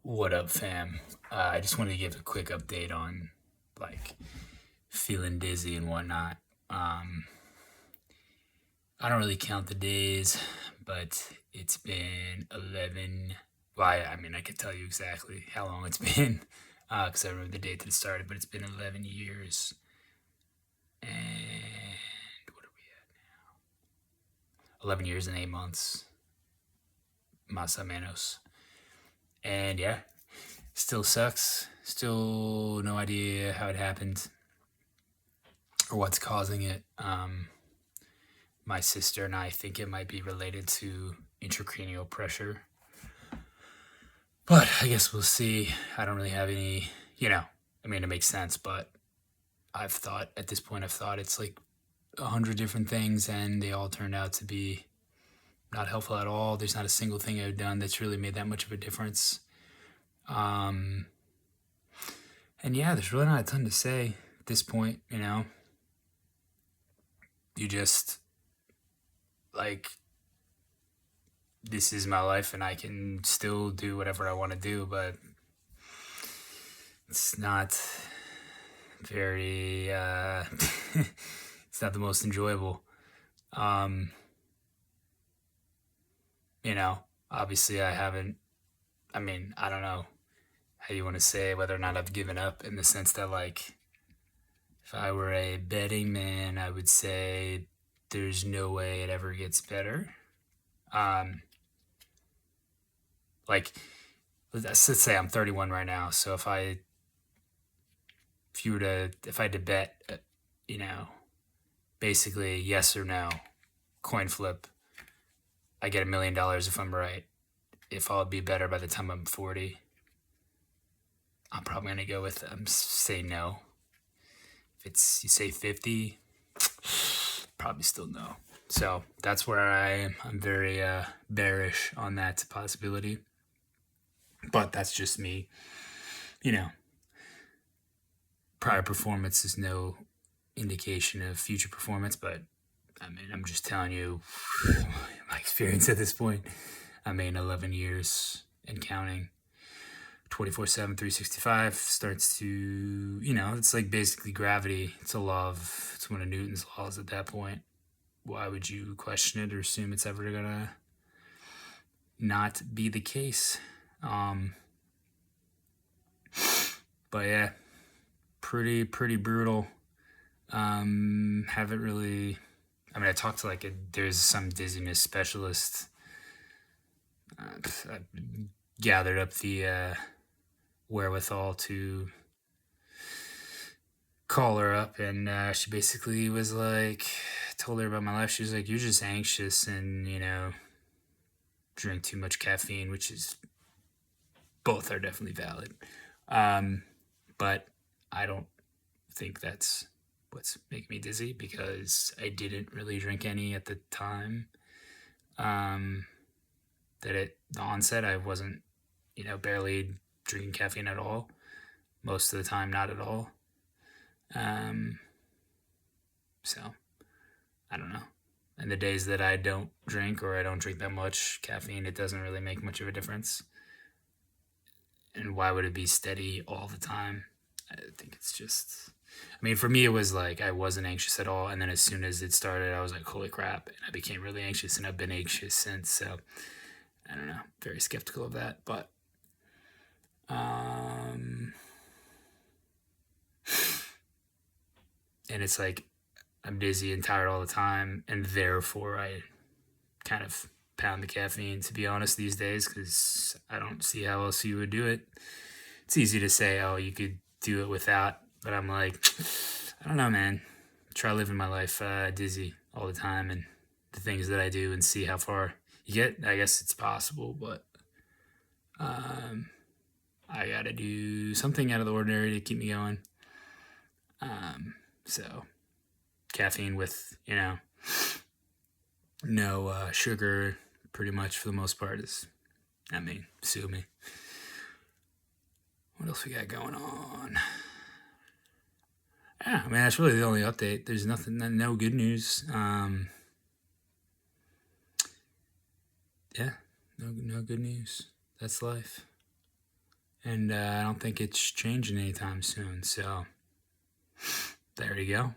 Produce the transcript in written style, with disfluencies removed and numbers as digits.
What up, fam? I just wanted to give a quick update on like feeling dizzy and whatnot. Um, I don't really count the days, but it's been 11. Well, I could tell you exactly how long it's been because I remember the date that it started, but it's been 11 years. And what are we at? 11 years and 8 months. Más o menos. And yeah, still sucks. Still no idea how it happened or what's causing it. My sister and I think it might be related to intracranial pressure, but I guess we'll see. I don't really have any, it makes sense, but at this point, I've thought it's like 100 different things, and they all turned out to be not helpful at all. There's not a single thing I've done that's really made that much of a difference. And yeah, there's really not a ton to say at this point, You just, like, this is my life and I can still do whatever I want to do, but it's not very, it's not the most enjoyable. Obviously I haven't, I don't know how you want to say whether or not I've given up, in the sense that, like, if I were a betting man, I would say there's no way it ever gets better. Like, let's say I'm 31 right now. So if I had to bet, basically yes or no, coin flip, I get $1 million if I'm right. If I'll be better by the time I'm 40, I'm probably gonna go with say no. If it's, you say 50, probably still no. So that's where I am. I'm very bearish on that possibility, but that's just me. Prior performance is no indication of future performance, but I'm just telling you my experience at this point. 11 years and counting, 24/7, 365 starts to, it's like basically gravity. It's one of Newton's laws at that point. Why would you question it or assume it's ever gonna not be the case? But yeah, pretty brutal. Haven't really, I talked to there's some dizziness specialist. I gathered up the wherewithal to call her up, and she basically was like, told her about my life. She was like, you're just anxious and, drink too much caffeine, which is, both are definitely valid. But I don't think that's what's making me dizzy, because I didn't really drink any at the time. The onset, I wasn't, barely drinking caffeine at all. Most of the time, not at all. So I don't know. And the days that I don't drink, or I don't drink that much caffeine, it doesn't really make much of a difference. And why would it be steady all the time? I think it's just, for me, it was like I wasn't anxious at all. And then as soon as it started, I was like, holy crap. And I became really anxious, and I've been anxious since. So I don't know. Very skeptical of that. But and it's like I'm dizzy and tired all the time, and therefore I kind of pound the caffeine, to be honest, these days, because I don't see how else you would do it. It's easy to say, oh, you could do it without, but I'm like, I don't know, man. Try living my life dizzy all the time, and the things that I do, and see how far you get. I guess it's possible, but I gotta do something out of the ordinary to keep me going. So caffeine with, no sugar, pretty much, for the most part, is, sue me. What else we got going on? Yeah, that's really the only update. There's nothing, no good news. Yeah, no good news. That's life. and I don't think it's changing anytime soon. So there you go.